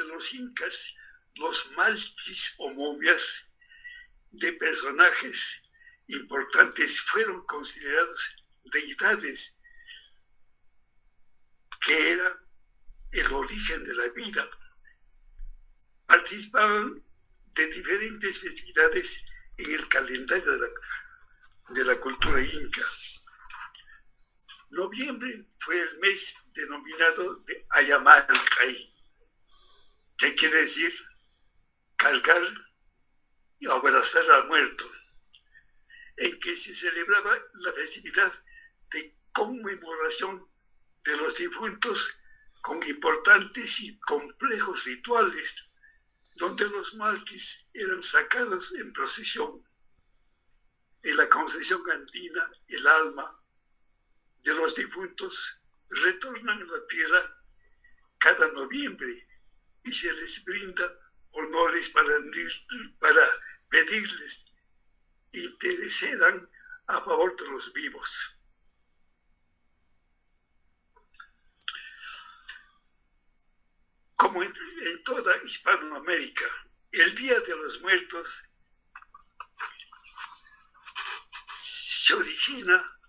entre los incas, los malquis o momias de personajes importantes fueron considerados deidades que eran el origen de la vida. Participaban de diferentes festividades en el calendario de la cultura inca. Noviembre fue el mes denominado de Ayamalcay, que quiere decir cargar y abrazar al muerto, en que se celebraba la festividad de conmemoración de los difuntos con importantes y complejos rituales, donde los malquis eran sacados en procesión. En la concepción andina, el alma de los difuntos retornan a la tierra cada noviembre y se les brinda honores para pedirles intercedan a favor de los vivos. Como en toda Hispanoamérica, el Día de los Muertos se origina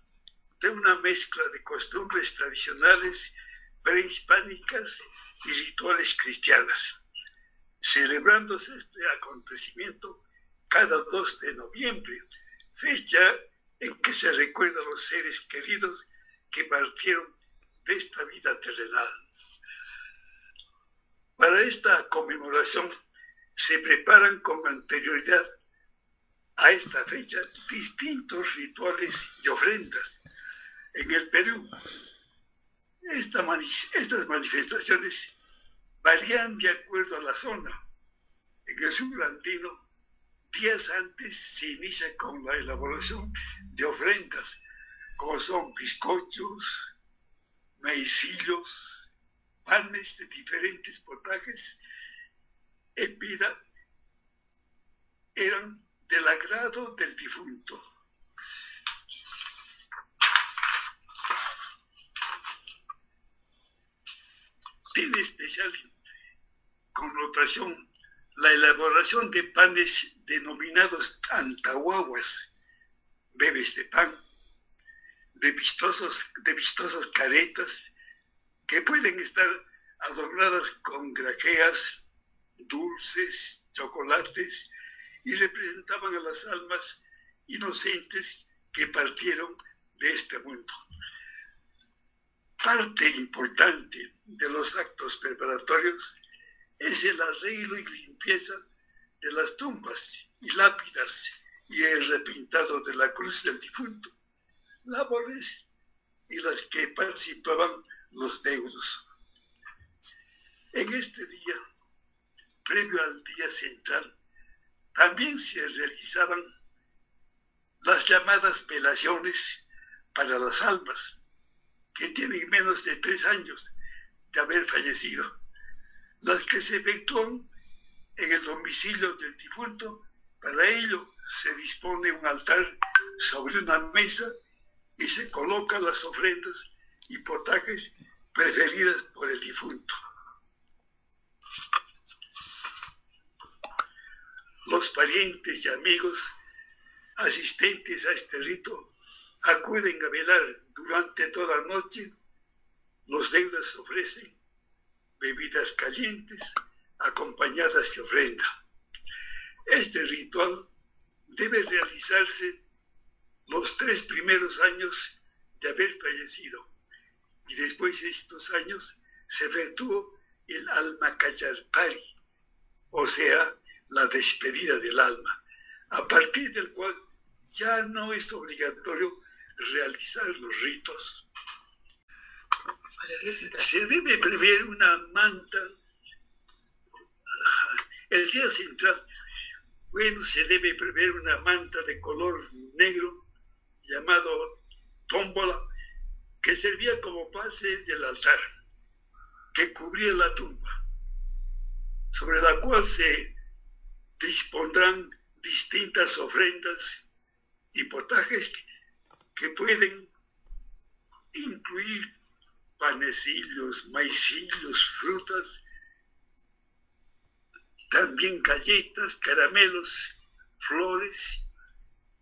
de una mezcla de costumbres tradicionales prehispánicas y rituales cristianas, celebrándose este acontecimiento cada 2 de noviembre, fecha en que se recuerda a los seres queridos que partieron de esta vida terrenal. Para esta conmemoración se preparan con anterioridad a esta fecha distintos rituales y ofrendas. En el Perú, estas manifestaciones varían de acuerdo a la zona. En el sur andino, días antes se inicia con la elaboración de ofrendas, como son bizcochos, maicillos, panes de diferentes potajes en vida eran del agrado del difunto. Tiene especial connotación la elaboración de panes denominados antahuahuas, bebes de pan, de vistosas caretas que pueden estar adornadas con grajeas, dulces, chocolates y representaban a las almas inocentes que partieron de este mundo. Parte importante de los actos preparatorios es el arreglo y limpieza de las tumbas y lápidas y el repintado de la cruz del difunto, labores en las que participaban los deudos. En este día, previo al día central, también se realizaban las llamadas velaciones para las almas que tienen menos de 3 años de haber fallecido, las que se efectúan en el domicilio del difunto. Para ello se dispone un altar sobre una mesa y se colocan las ofrendas y potajes preferidas por el difunto. Los parientes y amigos asistentes a este rito acuden a velar durante toda la noche. Los deudas ofrecen bebidas calientes acompañadas de ofrenda. Este ritual debe realizarse los 3 primeros años de haber fallecido y después de estos años se efectuó el almacayarpari, o sea, la despedida del alma, a partir del cual ya no es obligatorio realizar los ritos. Se debe prever una manta. El día central, se debe prever una manta de color negro llamado tómbola, que servía como base del altar, que cubría la tumba, sobre la cual se dispondrán distintas ofrendas y potajes que pueden incluir panecillos, maicillos, frutas también galletas, caramelos, flores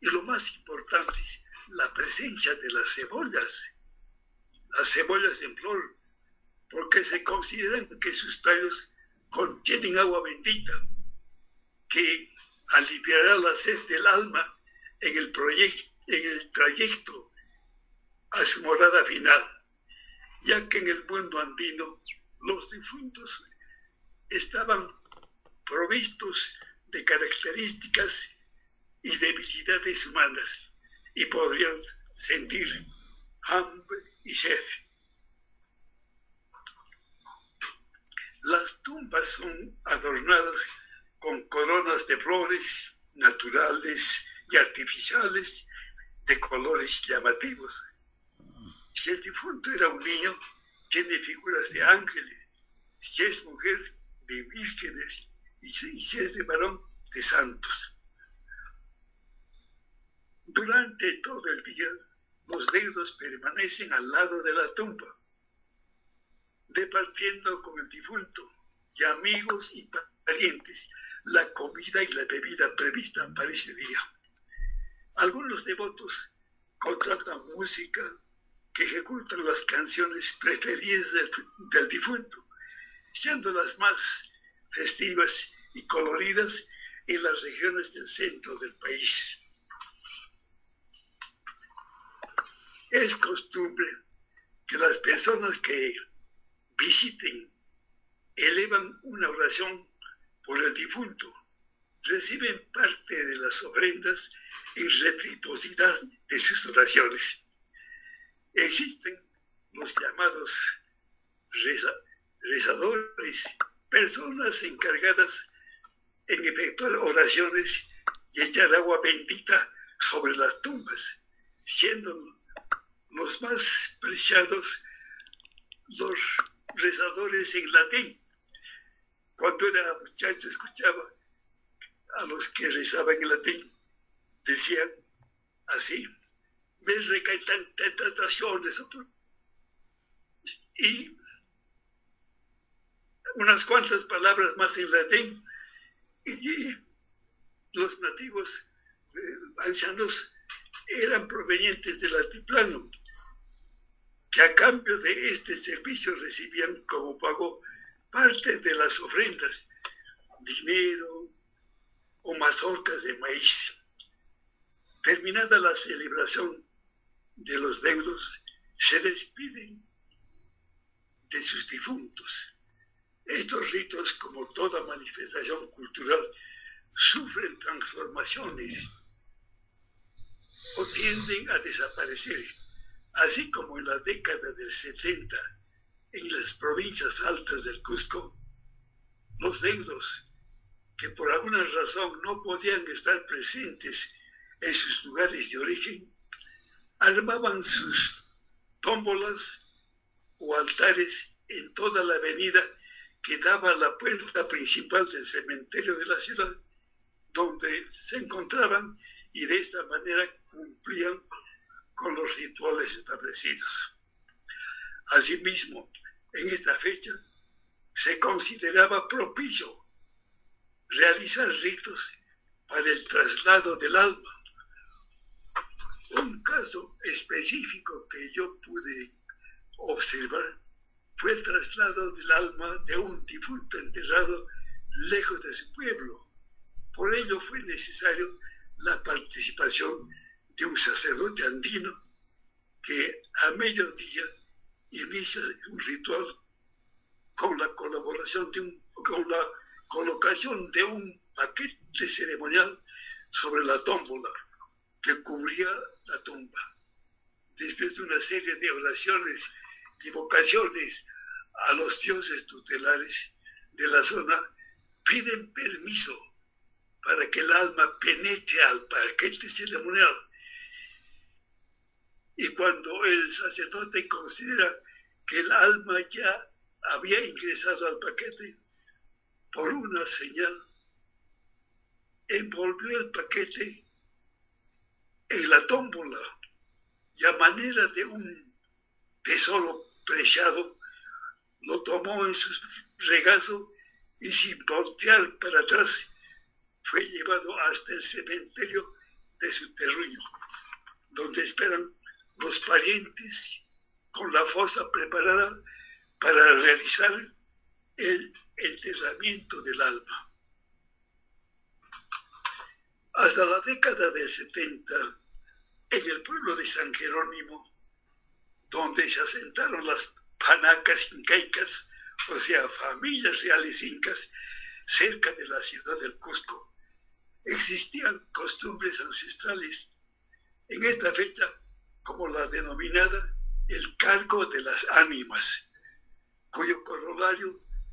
y lo más importante es la presencia de las cebollas en flor, porque se consideran que sus tallos contienen agua bendita que aliviará la sed del alma en el trayecto a su morada final, ya que en el mundo andino los difuntos estaban provistos de características y debilidades humanas y podrían sentir hambre y sed. Las tumbas son adornadas con coronas de flores naturales y artificiales de colores llamativos. Si el difunto era un niño, tiene figuras de ángeles. Si es mujer, de vírgenes. Y si es de varón, de santos. Durante todo el día, los deudos permanecen al lado de la tumba, departiendo con el difunto y amigos y parientes la comida y la bebida prevista para ese día. Algunos devotos contratan música que ejecutan las canciones preferidas del difunto, siendo las más festivas y coloridas en las regiones del centro del país. Es costumbre que las personas que visiten elevan una oración por el difunto, reciben parte de las ofrendas en reciprocidad de sus oraciones. Existen los llamados rezadores, personas encargadas en efectuar oraciones y echar agua bendita sobre las tumbas, siendo los más preciados los rezadores en latín. Cuando era muchacho escuchaba a los que rezaban en latín, decían así: me recaen tantas tentaciones, y unas cuantas palabras más en latín, y los nativos ancianos eran provenientes del altiplano, que a cambio de este servicio recibían como pago parte de las ofrendas, dinero o mazorcas de maíz. Terminada la celebración de los deudos, se despiden de sus difuntos. Estos ritos, como toda manifestación cultural, sufren transformaciones o tienden a desaparecer, así como en la década del 70, en las provincias altas del Cusco, los deudos, que por alguna razón no podían estar presentes en sus lugares de origen, armaban sus tómbolas o altares en toda la avenida que daba a la puerta principal del cementerio de la ciudad, donde se encontraban, y de esta manera cumplían con los rituales establecidos. Asimismo, en esta fecha se consideraba propicio realizar ritos para el traslado del alma. Un caso específico que yo pude observar fue el traslado del alma de un difunto enterrado lejos de su pueblo. Por ello fue necesario la participación de un sacerdote andino que a mediodía inicia un ritual con la colocación de un paquete ceremonial sobre la tómbola que cubría la tumba. Después de una serie de oraciones y vocaciones a los dioses tutelares de la zona, piden permiso para que el alma penetre al paquete ceremonial. Y cuando el sacerdote considera que el alma ya había ingresado al paquete, por una señal, envolvió el paquete en la tómbola y a manera de un tesoro preciado, lo tomó en su regazo y sin voltear para atrás fue llevado hasta el cementerio de su terruño, donde esperan los parientes con la fosa preparada para realizar el enterramiento del alma. Hasta la década del 70, en el pueblo de San Jerónimo, donde se asentaron las panacas incaicas, o sea, familias reales incas, cerca de la ciudad del Cusco, existían costumbres ancestrales en esta fecha, como la denominada el cargo de las ánimas, cuyo corolario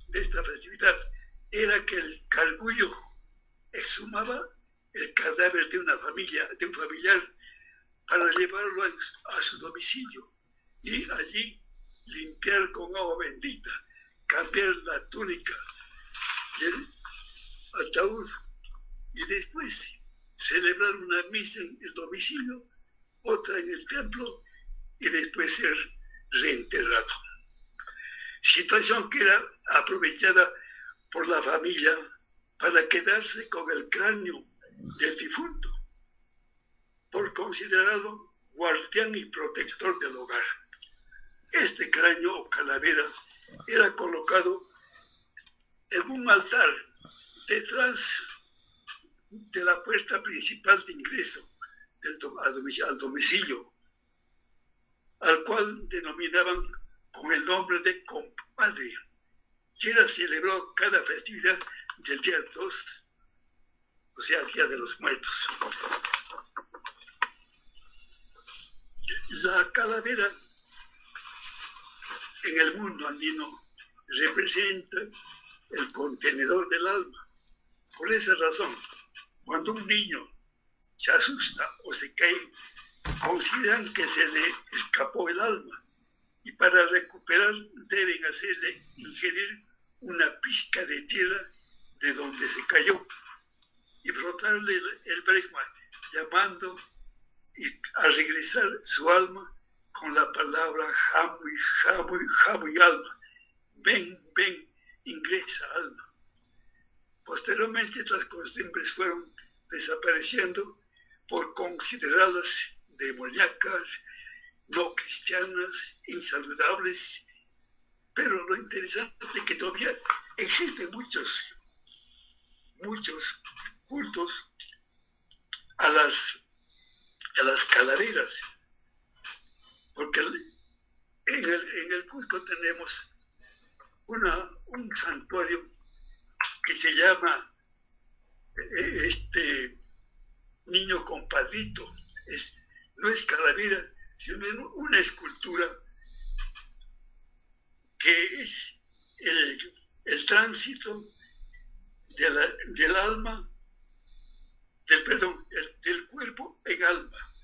de esta festividad era que el cargullo exhumaba el cadáver de una familia, de un familiar, para llevarlo a su domicilio y allí limpiar con agua bendita, cambiar la túnica y el ataúd y después celebrar una misa en el domicilio, otra en el templo y después ser reenterrado. Situación que era aprovechada por la familia para quedarse con el cráneo del difunto, por considerarlo guardián y protector del hogar. Este cráneo o calavera era colocado en un altar detrás de la puerta principal de ingreso al domicilio, al cual denominaban con el nombre de compadre, que era celebrado cada festividad del día 2, o sea, Día de los Muertos. La calavera en el mundo andino representa el contenedor del alma. Por esa razón, cuando un niño se asusta o se cae, consideran que se le escapó el alma y para recuperar deben hacerle ingerir una pizca de tierra de donde se cayó y frotarle el bresma, llamando a regresar su alma con la palabra jamu y alma. Ven, ven, ingresa alma. Posteriormente estas costumbres fueron desapareciendo por considerarlas demoníacas, no cristianas, insaludables, pero lo interesante es que todavía existen muchos cultos a las calaveras, porque en el Cusco tenemos un santuario que se llama Niño Compadrito. No es calavera, sino una escultura que es el tránsito del alma, del cuerpo en alma.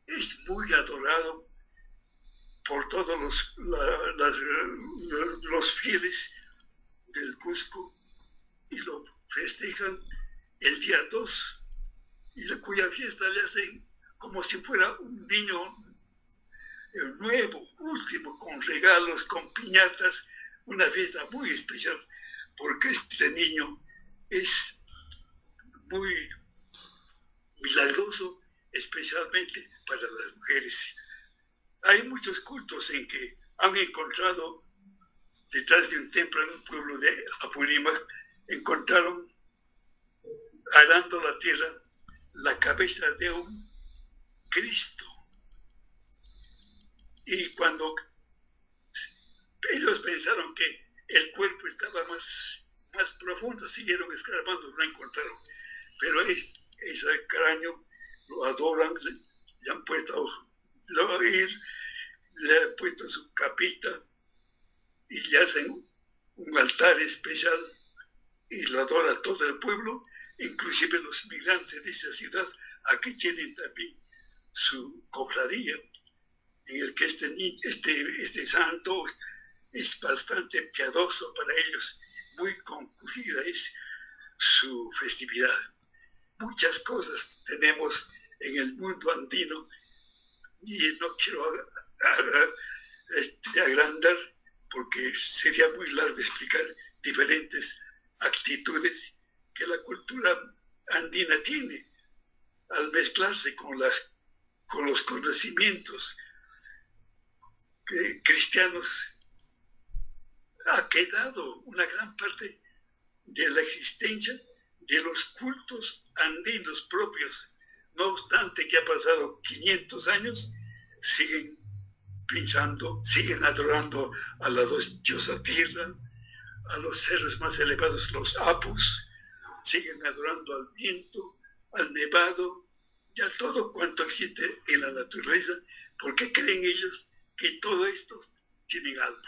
Es muy adorado por todos los fieles del Cusco y lo festejan el día 2, y cuya fiesta le hacen como si fuera un niño nuevo, último, con regalos, con piñatas, una fiesta muy especial, porque este niño es muy milagroso, especialmente para las mujeres. Hay muchos cultos en que han encontrado detrás de un templo en un pueblo de Apurímac, encontraron arando la tierra la cabeza de un Cristo. Y cuando ellos pensaron que el cuerpo estaba más profundo, siguieron escarbando, lo encontraron. Pero ese cráneo lo adoran, le han puesto su capita y le hacen un altar especial y lo adora todo el pueblo, inclusive los migrantes de esa ciudad. Aquí tienen también su cofradía, en el que este santo es bastante piadoso para ellos, muy concurrida es su festividad. Muchas cosas tenemos en el mundo andino y no quiero agrandar porque sería muy largo explicar diferentes actividades indígena tiene al mezclarse con los conocimientos cristianos, ha quedado una gran parte de la existencia de los cultos andinos propios. No obstante que ha pasado 500 años, siguen pensando, siguen adorando a la diosa tierra, a los seres más elevados, los apus, siguen adorando al viento, al nevado y a todo cuanto existe en la naturaleza, porque creen ellos que todo esto tiene alma.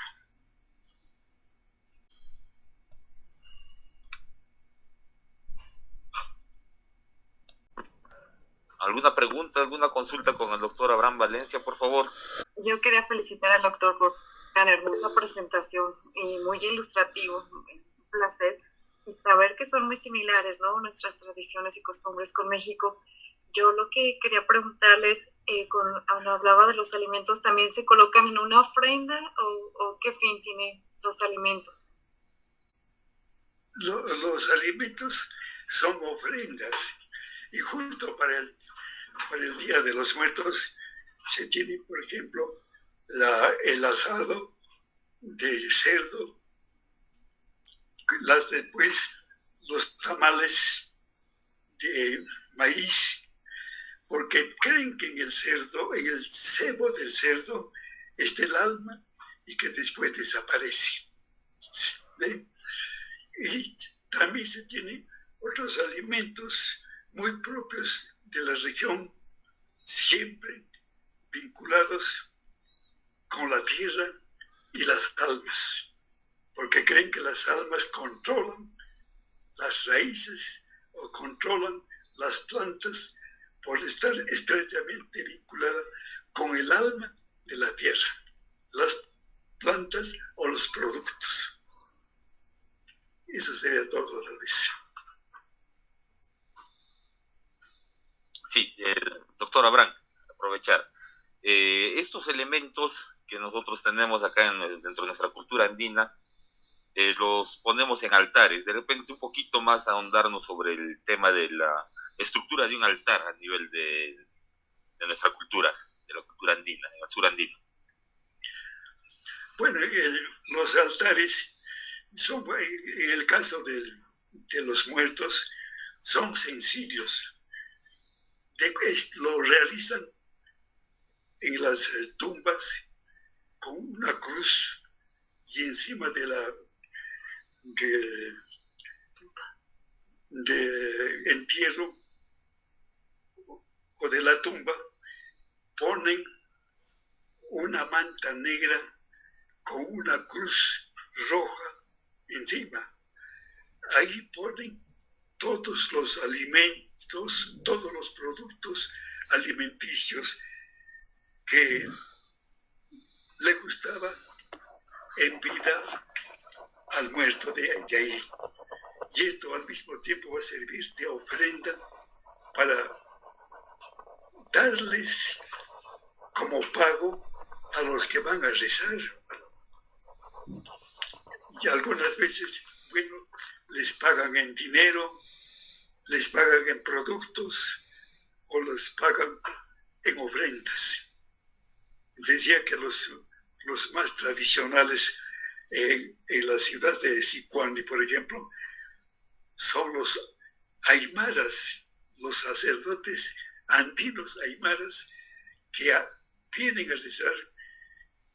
¿Alguna pregunta, alguna consulta con el doctor Abraham Valencia, por favor? Yo quería felicitar al doctor por tan hermosa presentación y muy ilustrativo. Un placer. Y saber que son muy similares, ¿no? Nuestras tradiciones y costumbres con México. Yo lo que quería preguntarles, cuando hablaba de los alimentos, ¿también se colocan en una ofrenda o qué fin tienen los alimentos? Los alimentos son ofrendas y justo para el Día de los Muertos se tiene, por ejemplo, el asado de cerdo, después los tamales de maíz, porque creen que en el cerdo, en el cebo del cerdo, está el alma y que después desaparece. ¿Ven? Y también se tienen otros alimentos muy propios de la región, siempre vinculados con la tierra y las almas, porque creen que las almas controlan las raíces o controlan las plantas por estar estrechamente vinculadas con el alma de la tierra, las plantas o los productos. Eso sería todo, tal vez. Sí, doctor Abraham, aprovechar. Estos elementos que nosotros tenemos acá dentro de nuestra cultura andina, los ponemos en altares. De repente un poquito más ahondarnos sobre el tema de la estructura de un altar a nivel de nuestra cultura, de la cultura andina, en el sur andino. Bueno, los altares son, en el caso de los muertos, son sencillos. Lo realizan en las tumbas con una cruz y encima de entierro o de la tumba ponen una manta negra con una cruz roja encima. Ahí ponen todos los alimentos, todos los productos alimenticios que le gustaba en vida al muerto de ahí. Y esto al mismo tiempo va a servir de ofrenda para darles como pago a los que van a rezar. Y algunas veces, bueno, les pagan en dinero, les pagan en productos o los pagan en ofrendas. Decía que los más tradicionales en la ciudad de Sicuani, por ejemplo, son los aymaras, los sacerdotes andinos aymaras que vienen a rezar,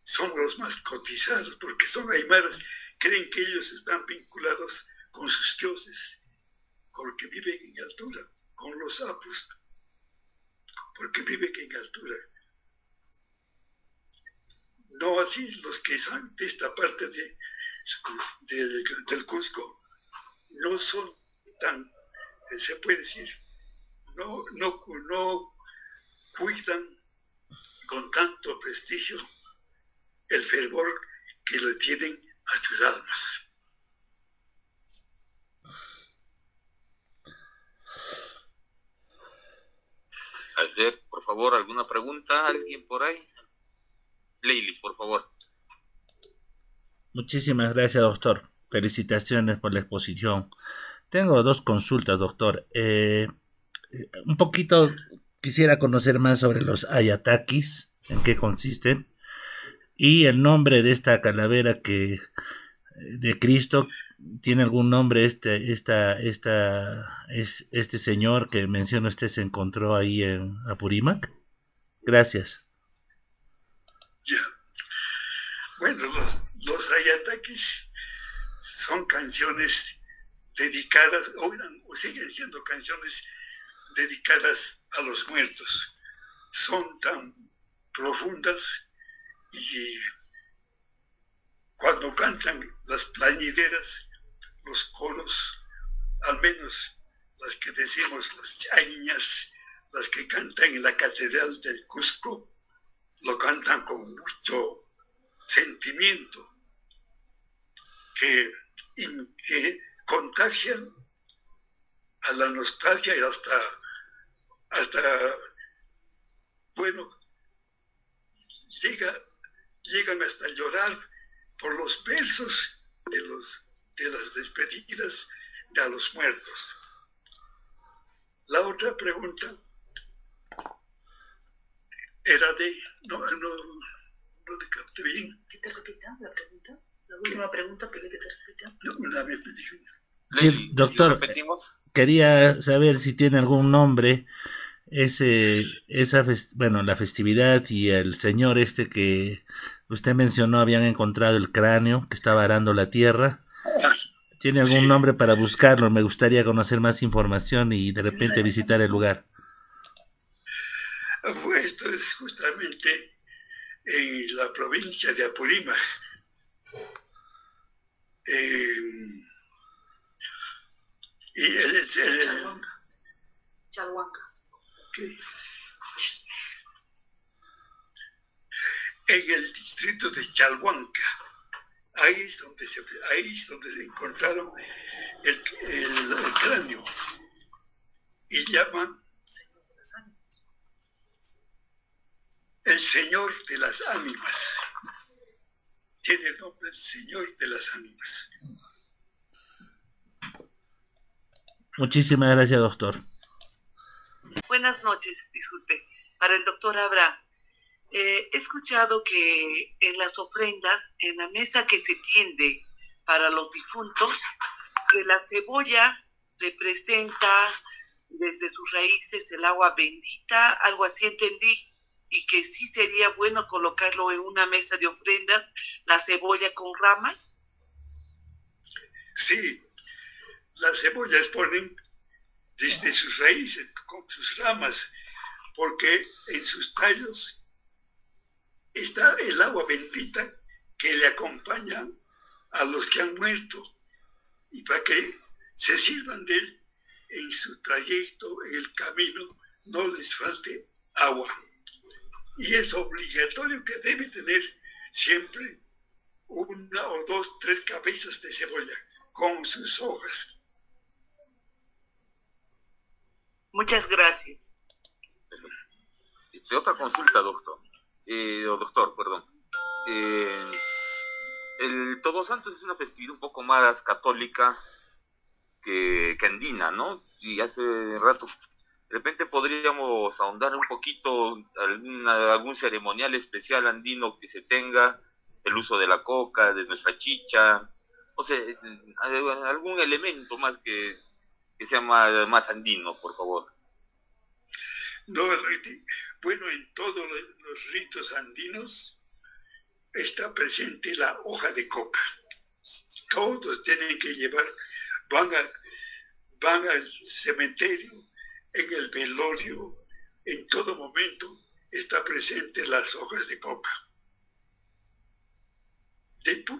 son los más cotizados porque son aymaras, creen que ellos están vinculados con sus dioses, porque viven en altura, con los apus, porque viven en altura. No así los que son de esta parte del Cusco, no son tan, se puede decir, no cuidan con tanto prestigio el fervor que le tienen a sus almas. A ver, por favor, ¿alguna pregunta? ¿Alguien por ahí? Leilis, por favor. Muchísimas gracias, doctor. Felicitaciones por la exposición. Tengo dos consultas, doctor. Un poquito quisiera conocer más sobre los ayatakis, en qué consisten, y el nombre de esta calavera que de Cristo. ¿Tiene algún nombre este señor que menciona usted se encontró ahí en Apurímac? Gracias. Ya. Bueno, los ayatakis son canciones dedicadas, o siguen siendo canciones dedicadas a los muertos. Son tan profundas y cuando cantan las plañideras, los coros, al menos las que decimos las chañas, las que cantan en la Catedral del Cusco, lo cantan con mucho sentimiento que contagian a la nostalgia y hasta bueno, llegan hasta llorar por los versos de las despedidas de a los muertos. La otra pregunta era no le capté bien. ¿Que te repita la pregunta? La última pregunta, pedí que te repita. Una vez me dijo. Sí, doctor, si repetimos. Quería saber si tiene algún nombre la festividad y el señor que usted mencionó habían encontrado el cráneo que estaba arando la tierra. ¿Tiene algún nombre para buscarlo? Me gustaría conocer más información y de repente visitar el lugar. Esto es justamente en la provincia de Apurímac. Y Chalhuanca. Okay. En el distrito de Chalhuanca, ahí es donde se encontraron el cráneo y llaman el Señor de las Ánimas. Tiene el nombre el Señor de las Ánimas. Muchísimas gracias, doctor. Buenas noches, disculpe. Para el doctor Abraham. He escuchado que en las ofrendas, en la mesa que se tiende para los difuntos, que la cebolla representa desde sus raíces el agua bendita, algo así entendí, y que sí sería bueno colocarlo en una mesa de ofrendas, la cebolla con ramas. Sí, las cebollas ponen desde sus raíces, con sus ramas, porque en sus tallos está el agua bendita que le acompaña a los que han muerto y para que se sirvan de él en su trayecto, en el camino, no les falte agua. Y es obligatorio que debe tener siempre una o dos, tres cabezas de cebolla con sus hojas. Muchas gracias. Otra consulta, doctor. Doctor, perdón. El Todos Santos es una festividad un poco más católica que andina, ¿no? Y hace rato, de repente podríamos ahondar un poquito algún ceremonial especial andino que se tenga, el uso de la coca, de nuestra chicha, o sea, algún elemento más que sea más andino, por favor. No, bueno, en todos los ritos andinos está presente la hoja de coca. Todos tienen que llevar, van al cementerio, en el velorio, en todo momento está presente las hojas de coca.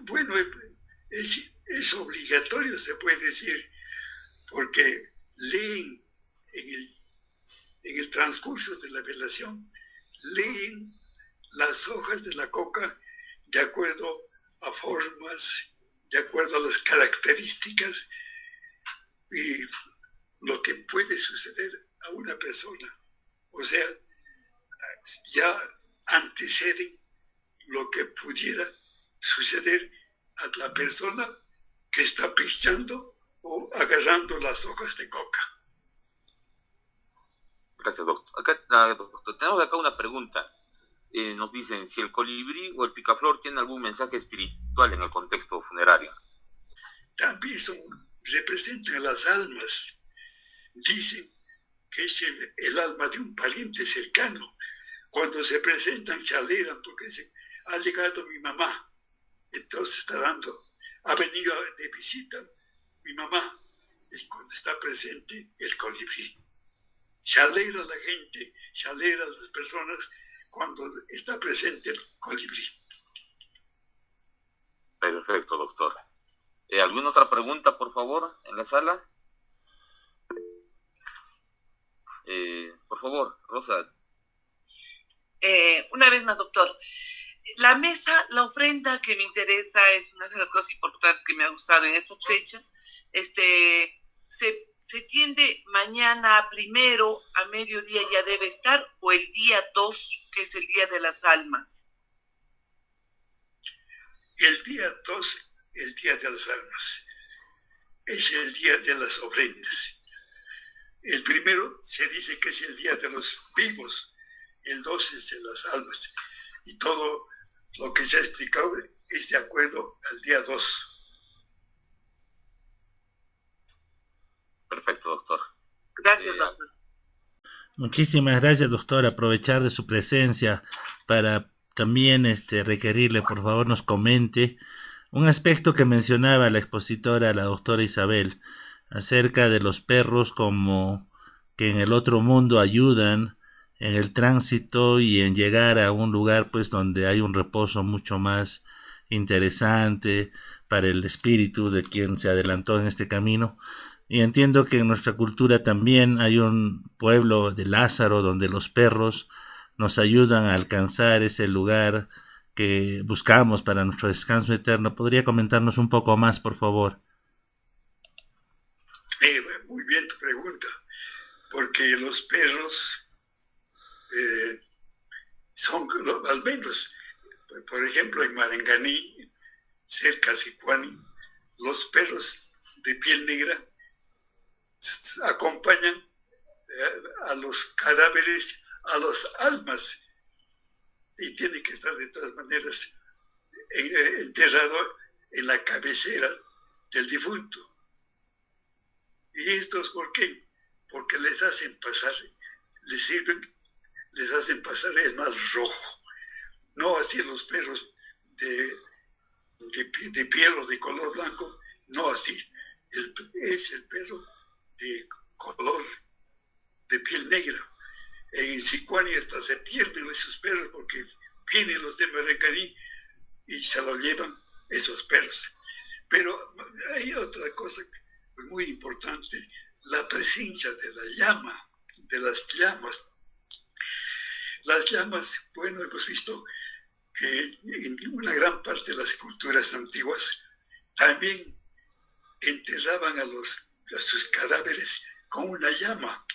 Bueno, es obligatorio, se puede decir, porque leen en el transcurso de la velación, leen las hojas de la coca de acuerdo a formas, de acuerdo a las características y lo que puede suceder a una persona. O sea, ya anteceden lo que pudiera suceder a la persona que está pichando o agarrando las hojas de coca. Gracias, doctor. Acá, doctor, tenemos acá una pregunta. Nos dicen si el colibrí o el picaflor tiene algún mensaje espiritual en el contexto funerario. También representan a las almas. Dicen que es el alma de un pariente cercano. Cuando se presentan, se alegran porque dicen, ha llegado mi mamá. Entonces ha venido de visita mi mamá. Es cuando está presente el colibrí. Se alegra la gente, se alegra las personas cuando está presente el colibrí. Perfecto, doctor. ¿Alguna otra pregunta, por favor, en la sala? Por favor, Rosa. Una vez más, doctor. La mesa, la ofrenda que me interesa es una de las cosas importantes que me ha gustado en estas fechas. ¿Se tiende mañana primero a mediodía ya debe estar o el día 2, que es el Día de las Almas? El día 2, el Día de las Almas, es el día de las ofrendas. El primero se dice que es el día de los vivos, el 2 es de las almas. Y todo lo que se ha explicado es de acuerdo al día 2. Perfecto, doctor. Gracias, doctor. Muchísimas gracias, doctor. Aprovechar de su presencia para también requerirle, por favor, nos comente un aspecto que mencionaba la expositora, la doctora Isabel, acerca de los perros como que en el otro mundo ayudan en el tránsito y en llegar a un lugar pues donde hay un reposo mucho más interesante para el espíritu de quien se adelantó en este camino. Y entiendo que en nuestra cultura también hay un pueblo de Lázaro donde los perros nos ayudan a alcanzar ese lugar que buscamos para nuestro descanso eterno. ¿Podría comentarnos un poco más, por favor? Muy bien tu pregunta, porque los perros son, al menos, por ejemplo, en Marenganí, cerca de Sicuani, los perros de piel negra acompañan a los cadáveres, a las almas, y tiene que estar de todas maneras enterrado en la cabecera del difunto. ¿Y esto es por qué? Porque les hacen pasar, les hacen pasar el mal rojo. No así los perros de piel o de color blanco, no así. Es el perro de color de piel negra. En Sicuani hasta se pierden esos perros porque vienen los de Marenganí y se los llevan esos perros. Pero hay otra cosa muy importante, la presencia de la llama, de las llamas. Las llamas, bueno, hemos visto que en una gran parte de las culturas antiguas también enterraban a sus cadáveres con una llama.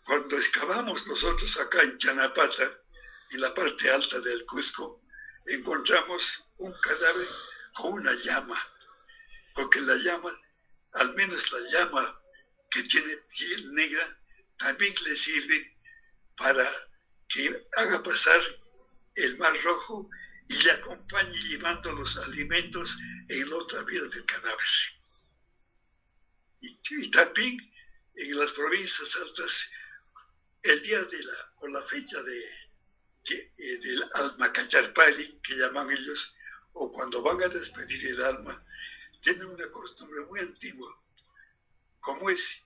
Cuando excavamos nosotros acá en Chanapata, en la parte alta del Cusco, encontramos un cadáver con una llama, porque la llama, al menos la llama que tiene piel negra, también le sirve para que haga pasar el mar rojo y le acompañe llevando los alimentos en la otra vida del cadáver. Y también en las provincias altas, el día o la fecha del alma cacharpali, que llaman ellos, o cuando van a despedir el alma, tienen una costumbre muy antigua, como es,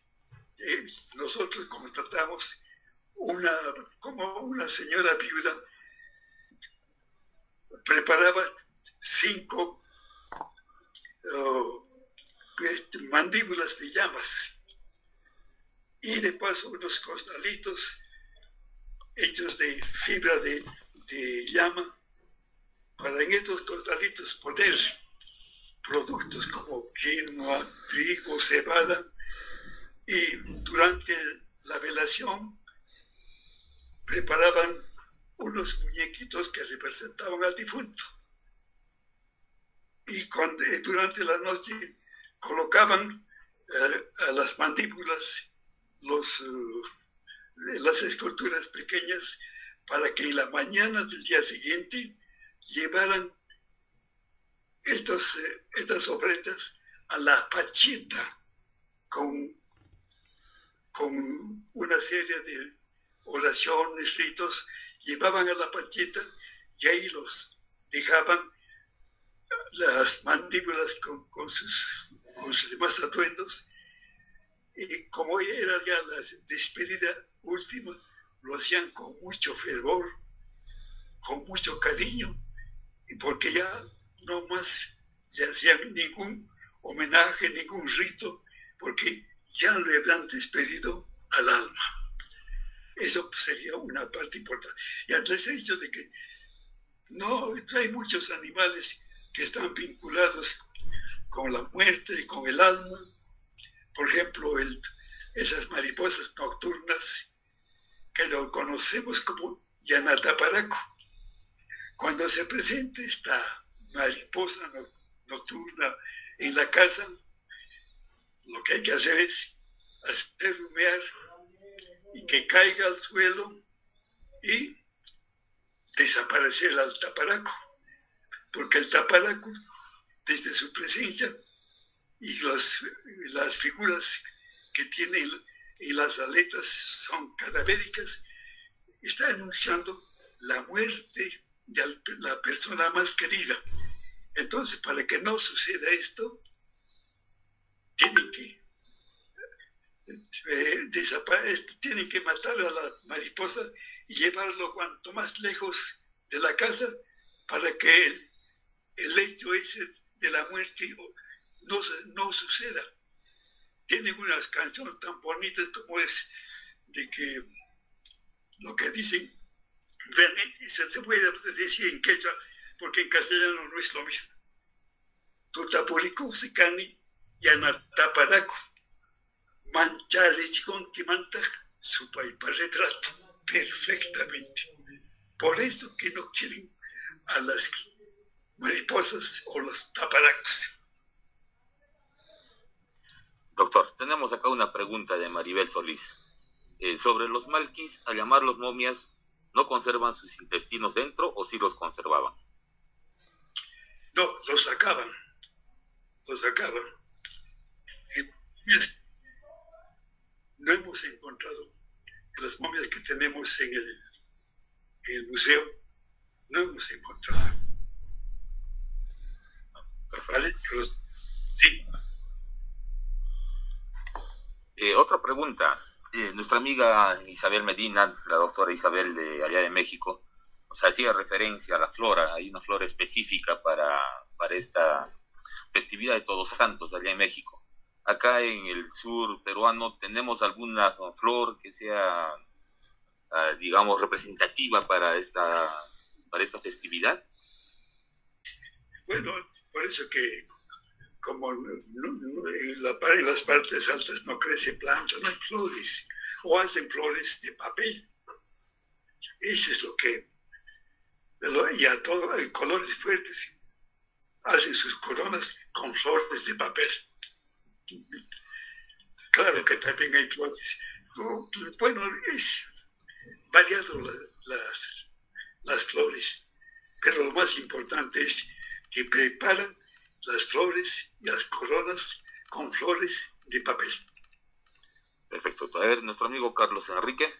nosotros constatamos como una señora viuda preparaba 5 mandíbulas de llamas y de paso unos costalitos hechos de fibra de llama para en estos costalitos poner productos como quinoa, trigo, cebada, y durante la velación preparaban unos muñequitos que representaban al difunto. Y durante la noche colocaban a las mandíbulas los las esculturas pequeñas para que en la mañana del día siguiente llevaran estas ofrendas a la pachita con una serie de oraciones, ritos, llevaban a la pachita y ahí los dejaban las mandíbulas con sus demás atuendos. Y como era ya la despedida última, lo hacían con mucho fervor, con mucho cariño, y porque ya no más le hacían ningún homenaje, ningún rito, porque ya le habían despedido al alma. Eso sería una parte importante. Ya les he dicho de que no hay muchos animales que están vinculados con la muerte y con el alma. Por ejemplo, esas mariposas nocturnas que lo conocemos como yanataparaco. Cuando se presenta esta mariposa nocturna en la casa, lo que hay que hacer es hacer humear y que caiga al suelo y desaparecer al taparaco, porque el taparaco, desde su presencia y las figuras que tiene en las aletas son cadavéricas, está anunciando la muerte de la persona más querida. Entonces, para que no suceda esto, tienen que matar a la mariposa y llevarlo cuanto más lejos de la casa para que el hecho ese de la muerte no suceda. Tienen unas canciones tan bonitas como es de que lo que dicen, se puede decir en quechua, porque en castellano no es lo mismo. Tutapuriku sikani yanataparaku manchale chikon kimanta supaipa retrato perfectamente. Por eso que no quieren a las mariposas o los taparacos. Doctor, tenemos acá una pregunta de Maribel Solís. Sobre los malquis, al llamarlos momias, ¿no conservan sus intestinos dentro o sí los conservaban? No, los sacaban. No hemos encontrado las momias que tenemos en el museo, no hemos encontrado. ¿Vale? Sí. Otra pregunta. Nuestra amiga Isabel Medina, la doctora Isabel de allá de México, nos hacía referencia a la flora. Hay una flora específica para esta festividad de Todos Santos allá en México. Acá en el sur peruano, ¿tenemos alguna flor que sea, digamos, representativa para esta festividad? Bueno, por eso que como en las partes altas no crece plancha, no hay flores, o hacen flores de papel. Eso es lo que, y a todo, hay colores fuertes, hacen sus coronas con flores de papel. Claro que también hay flores. Bueno, es variado las flores, pero lo más importante es que preparan las flores y las coronas con flores de papel. Perfecto. A ver, nuestro amigo Carlos Enrique.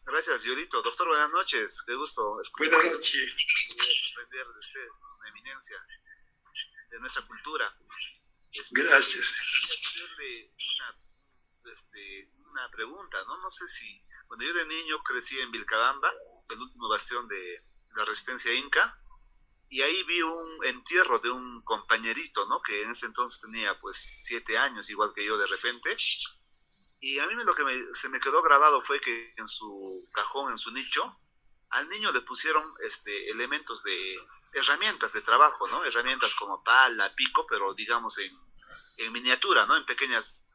Gracias, Yurito. Doctor, buenas noches. Qué gusto escuchar. Buenas noches. Aprender de usted, una eminencia de nuestra cultura. Gracias. Hacerle una pregunta, ¿no? No sé si cuando yo era niño crecí en Vilcabamba, el último bastión de la resistencia inca, y ahí vi un entierro de un compañerito, ¿no? Que en ese entonces tenía pues 7 años, igual que yo de repente. Y a mí lo que se me quedó grabado fue que en su cajón, en su nicho, al niño le pusieron elementos de herramientas de trabajo, ¿no? Herramientas como pala, pico, pero digamos en miniatura, ¿no? En pequeñas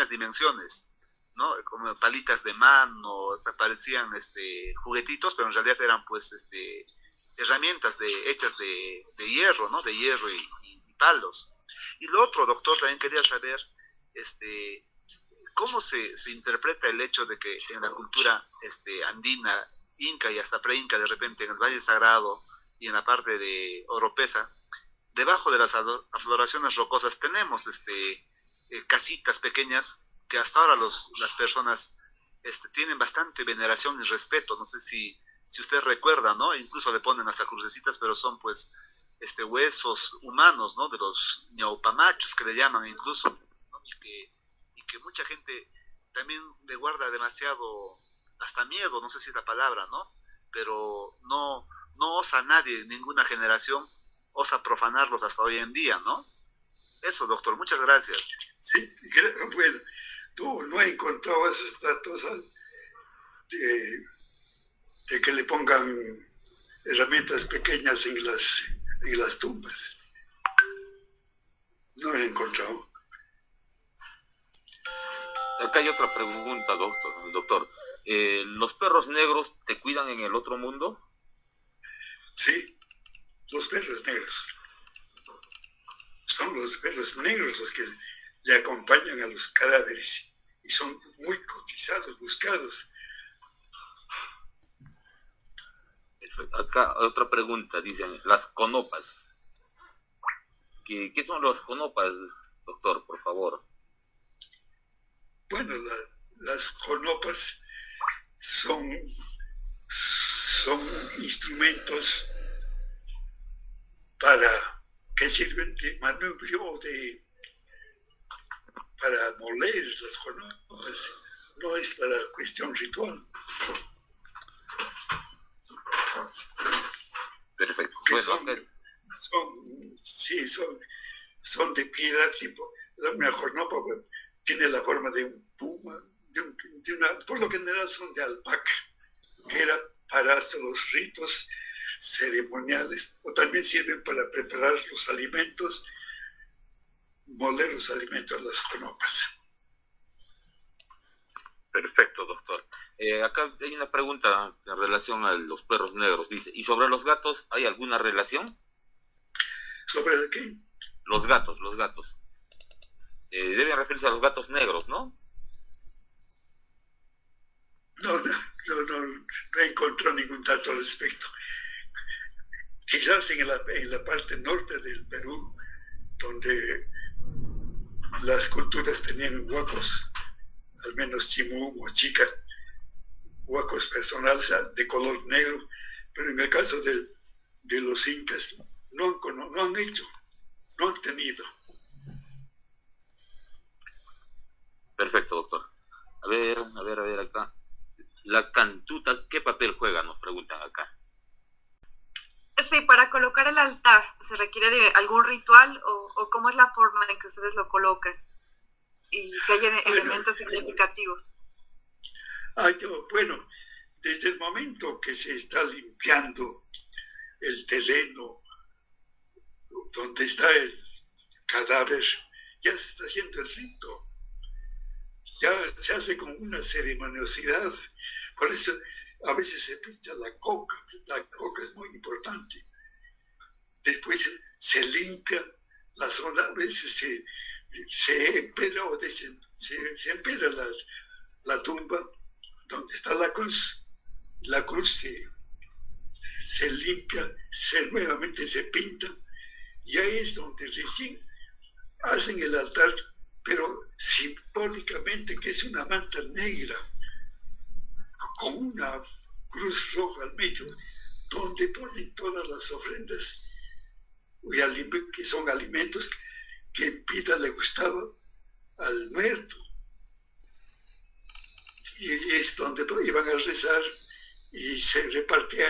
dimensiones, ¿no? Como palitas de mano, o sea, parecían juguetitos, pero en realidad eran pues herramientas hechas de hierro, ¿no? De hierro y palos. Y lo otro, doctor, también quería saber, ¿cómo se interpreta el hecho de que en la cultura andina, inca y hasta pre-inca, de repente en el Valle Sagrado y en la parte de Oropesa, debajo de las afloraciones rocosas tenemos casitas pequeñas que hasta ahora las personas tienen bastante veneración y respeto? No sé si usted recuerda, ¿no? Incluso le ponen hasta crucecitas, pero son pues huesos humanos, ¿no? De los ñaupamachos que le llaman incluso, ¿no? Y que mucha gente también le guarda demasiado, hasta miedo, no sé si es la palabra, ¿no? Pero no osa nadie, ninguna generación osa profanarlos hasta hoy en día, ¿no? Eso, doctor, muchas gracias. Sí, bueno, tú no encontrado esos datos de que le pongan herramientas pequeñas en las tumbas. No he encontrado. Acá hay otra pregunta, doctor. ¿Los perros negros te cuidan en el otro mundo? Sí, los perros negros. Son los perros negros los que le acompañan a los cadáveres y son muy cotizados, buscados. Acá otra pregunta, dicen, las conopas. ¿Qué son las conopas, doctor, por favor? Bueno, las conopas son instrumentos que sirven de manubrio o para moler las conopas. No es para cuestión ritual. Perfecto. Bueno, son de piedra, tipo, una jornopa tiene la forma de un puma, por lo general son de alpaca, que era para hacer los ritos ceremoniales, o también sirven para preparar los alimentos, moler los alimentos, las jornopas. Perfecto, doctor. Acá hay una pregunta en relación a los perros negros. Dice, ¿y sobre los gatos hay alguna relación? ¿Sobre el qué? Los gatos. Deben referirse a los gatos negros, ¿no? No encontró ningún dato al respecto. Quizás en la parte norte del Perú, donde las culturas tenían huacos, al menos Chimú o Chica, huacos personales de color negro, pero en el caso de los incas no han tenido. Perfecto, doctor. A ver acá. La cantuta, ¿qué papel juega? Nos preguntan acá. Sí, para colocar el altar, ¿se requiere de algún ritual o cómo es la forma en que ustedes lo colocan? Y si hay elementos significativos. Bueno, desde el momento que se está limpiando el terreno donde está el cadáver, ya se está haciendo el rito. Ya se hace con una ceremoniosidad. Por eso a veces se pinta la coca. La coca es muy importante. Después se limpia la zona, a veces se empera o se empera la tumba donde está la cruz. La cruz se limpia, nuevamente se pinta, y ahí es donde recién hacen el altar, pero simbólicamente, que es una manta negra con una cruz roja al medio, donde ponen todas las ofrendas que son alimentos que en vida le gustaba al muerto. Y es donde iban a rezar y se repartía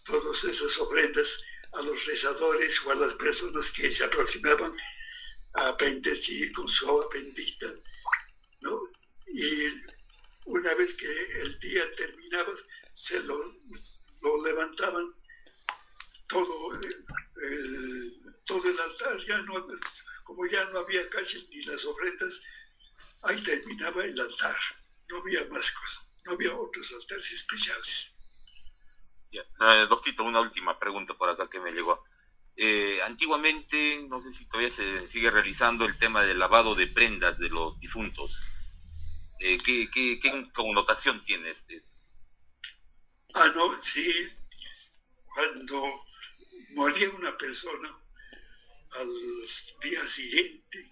todas esas ofrendas a los rezadores o a las personas que se aproximaban a bendecir con su agua bendita, ¿no? Y una vez que el día terminaba, se lo levantaban todo el altar, como ya no había casi ni las ofrendas, ahí terminaba el altar, no había más cosas, no había otros altares especiales. Doctito, una última pregunta por acá que me llegó. Antiguamente, no sé si todavía se sigue realizando el tema del lavado de prendas de los difuntos. ¿Qué connotación tiene este? No, sí, cuando moría una persona, al día siguiente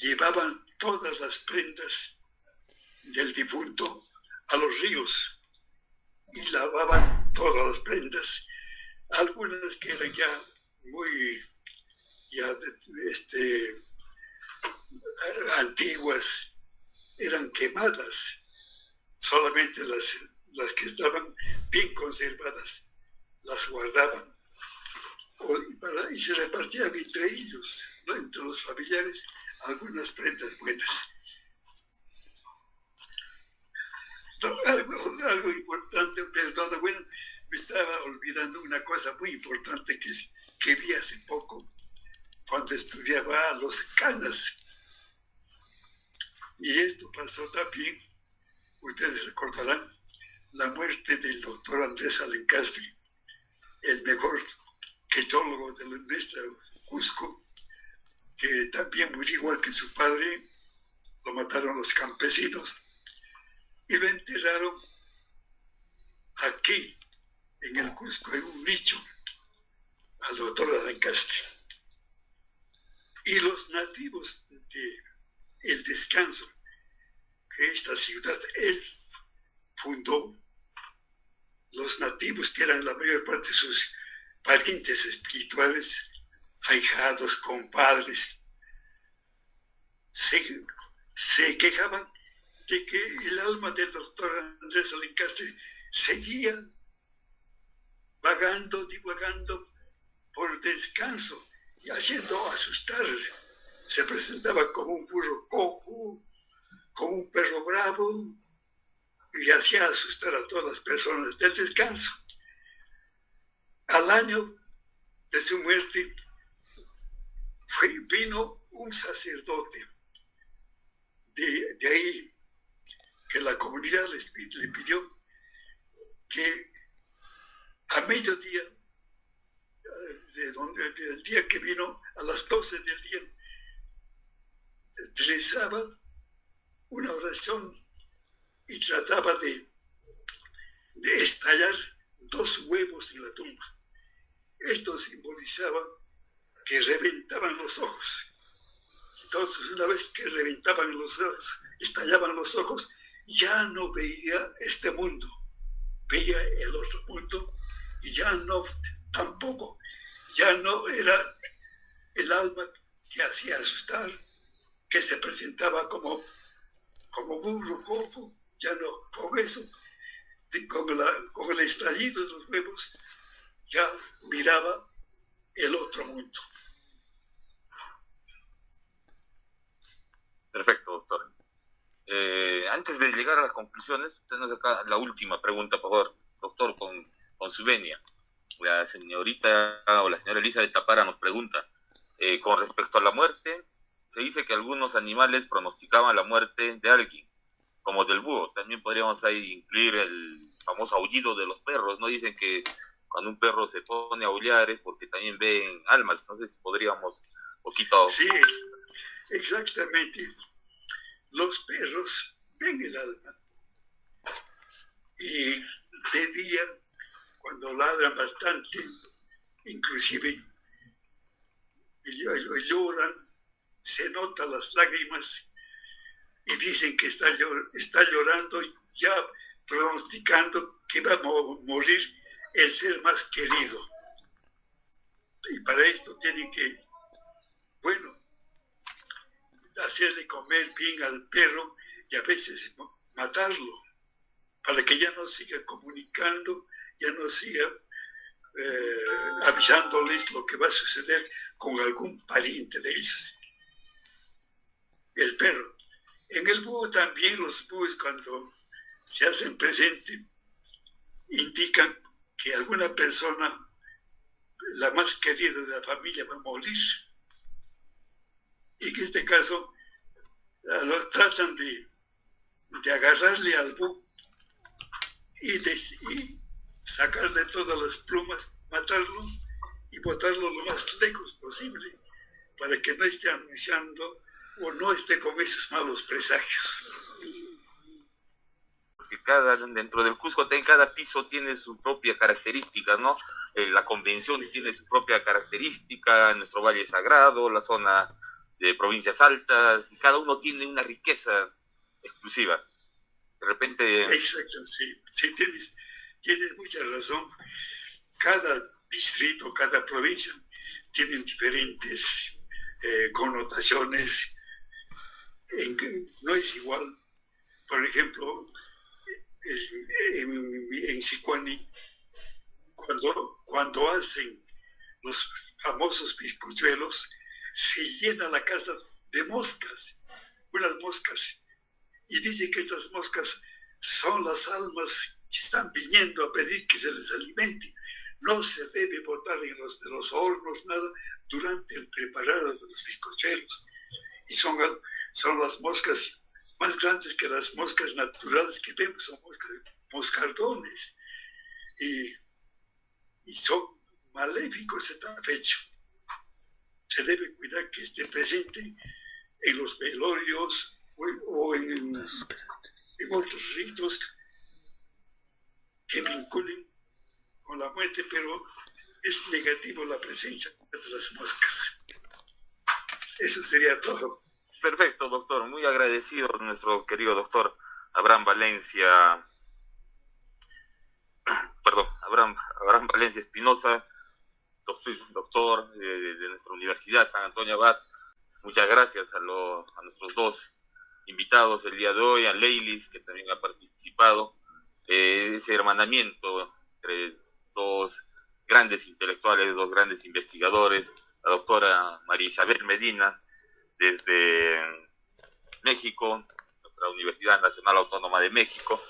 llevaban todas las prendas del difunto a los ríos y lavaban todas las prendas, algunas que eran ya muy antiguas, eran quemadas, solamente las que estaban bien conservadas las guardaban y se repartían entre ellos, ¿no? Entre los familiares, algunas prendas buenas. Algo importante, perdón, bueno, me estaba olvidando una cosa muy importante que vi hace poco cuando estudiaba los canas. Y esto pasó también, ustedes recordarán, la muerte del doctor Andrés Alencastre, el mejor quechólogo de nuestra Cusco, que también murió igual que su padre, lo mataron los campesinos y lo enterraron aquí, en el Cusco, en un nicho, al doctor Alencastre. Y los nativos de El Descanso, que esta ciudad él fundó, los nativos, que eran la mayor parte de sus parientes espirituales, ahijados, compadres, se quejaban de que el alma del doctor Andrés Alencastre seguía vagando, divagando por Descanso y haciendo asustar. Se presentaba como un burro cojo, como un perro bravo, y hacía asustar a todas las personas del Descanso. Al año de su muerte vino un sacerdote de ahí, que la comunidad le pidió que a mediodía, del día que vino, a las 12 del día, rezaba una oración y trataba de estallar 2 huevos en la tumba. Esto simbolizaba que reventaban los ojos. Entonces, una vez que reventaban los ojos, estallaban los ojos, ya no veía este mundo, veía el otro mundo, y ya no, tampoco, ya no era el alma que hacía asustar, que se presentaba como burro cojo, ya no, con eso, con el estallido de los huevos, ya miraba el otro mundo. Perfecto, doctor. Antes de llegar a las conclusiones, tenemos acá la última pregunta, por favor, doctor, con su venia. La señorita o la señora Elizabeth Tapara nos pregunta, con respecto a la muerte, se dice que algunos animales pronosticaban la muerte de alguien, como del búho. También podríamos ahí incluir el famoso aullido de los perros, ¿no? Dicen que cuando un perro se pone a aullar es porque también ven almas. No sé si podríamos un poquito... Sí, exactamente. Los perros ven el alma. Y de día, cuando ladran bastante, inclusive lloran, se notan las lágrimas y dicen que está llorando, ya pronosticando que va a morir el ser más querido. Y para esto tiene que, bueno, hacerle comer bien al perro y a veces matarlo, para que ya no siga comunicando, ya no siga avisándoles lo que va a suceder con algún pariente de ellos. El perro. En el búho también, los búhos, cuando se hacen presente, indican que alguna persona, la más querida de la familia, va a morir. Y en este caso, los tratan de agarrarle al búho y sacarle todas las plumas, matarlo y botarlo lo más lejos posible para que no esté anunciando o no esté con esos malos presagios. Porque dentro del Cusco, cada piso tiene su propia característica, ¿no? La convención tiene su propia característica, nuestro Valle Sagrado, la zona de provincias altas, y cada uno tiene una riqueza exclusiva. De repente... Exacto, sí tienes mucha razón. Cada distrito, cada provincia tienen diferentes connotaciones. No es igual. Por ejemplo, en Sicuani, cuando hacen los famosos bizcochuelos, se llena la casa de moscas, unas moscas, y dice que estas moscas son las almas que están viniendo a pedir que se les alimente. No se debe botar en los hornos nada durante el preparado de los bizcochuelos. Y son las moscas más grandes que las moscas naturales que vemos, son moscardones. Y son maléficos esta fecha. Se debe cuidar que esté presente en los velorios o en otros ritos que vinculen con la muerte, pero es negativo la presencia de las moscas. Eso sería todo. Perfecto, doctor. Muy agradecido a nuestro querido doctor Abraham Valencia, Abraham Valencia Espinosa, doctor de nuestra Universidad San Antonio Abad. Muchas gracias a nuestros dos invitados el día de hoy, a Leilis, que también ha participado. Ese hermanamiento entre dos grandes intelectuales, dos grandes investigadores, la doctora María Isabel Medina, desde México, nuestra Universidad Nacional Autónoma de México,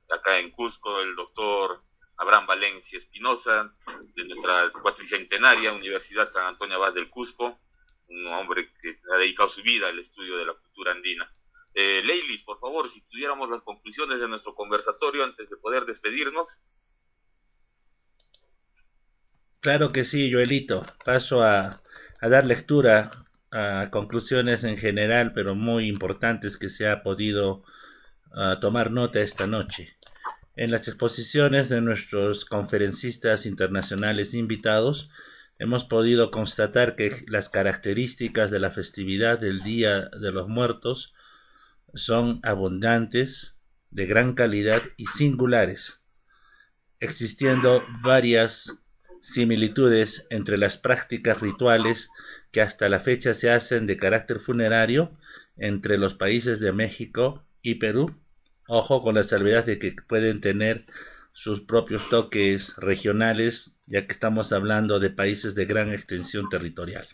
acá en Cusco, el doctor Abraham Valencia Espinosa, de nuestra cuatricentenaria Universidad San Antonio Abad del Cusco, un hombre que ha dedicado su vida al estudio de la cultura andina. Leilis, por favor, si tuviéramos las conclusiones de nuestro conversatorio antes de poder despedirnos. Claro que sí, Joelito. Paso a dar lectura a conclusiones en general, pero muy importantes que se ha podido tomar nota esta noche. En las exposiciones de nuestros conferencistas internacionales invitados, hemos podido constatar que las características de la festividad del Día de los Muertos son abundantes, de gran calidad y singulares, existiendo varias similitudes entre las prácticas rituales que hasta la fecha se hacen de carácter funerario entre los países de México y Perú. Ojo, con la salvedad de que pueden tener sus propios toques regionales, ya que estamos hablando de países de gran extensión territorial.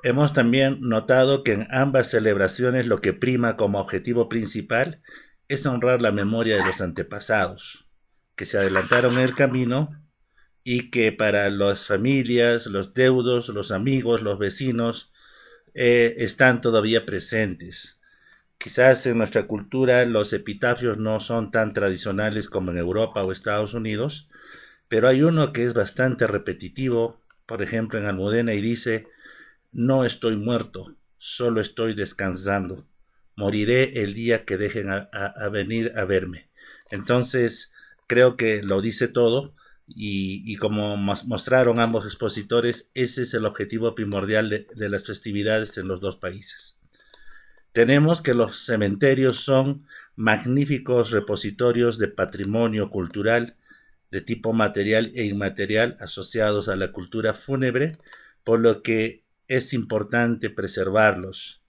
Hemos también notado que en ambas celebraciones lo que prima como objetivo principal es honrar la memoria de los antepasados, que se adelantaron en el camino y que para las familias, los deudos, los amigos, los vecinos, están todavía presentes. Quizás en nuestra cultura los epitafios no son tan tradicionales como en Europa o Estados Unidos, pero hay uno que es bastante repetitivo, por ejemplo en Almudena, y dice: no estoy muerto, solo estoy descansando. Moriré el día que dejen a venir a verme. Entonces, creo que lo dice todo, y como mostraron ambos expositores, ese es el objetivo primordial de las festividades en los dos países. Tenemos que los cementerios son magníficos repositorios de patrimonio cultural de tipo material e inmaterial asociados a la cultura fúnebre, por lo que es importante preservarlos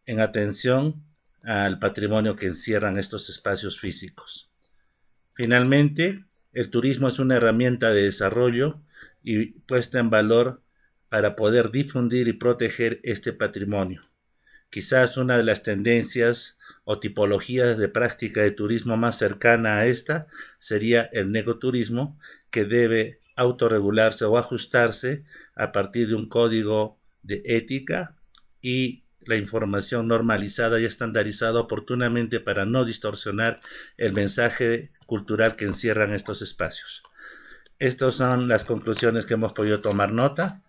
en atención al patrimonio que encierran estos espacios físicos. Finalmente, el turismo es una herramienta de desarrollo y puesta en valor para poder difundir y proteger este patrimonio. Quizás una de las tendencias o tipologías de práctica de turismo más cercana a esta sería el negoturismo, que debe autorregularse o ajustarse a partir de un código de ética y la información normalizada y estandarizada oportunamente para no distorsionar el mensaje cultural que encierran estos espacios. Estas son las conclusiones que hemos podido tomar nota.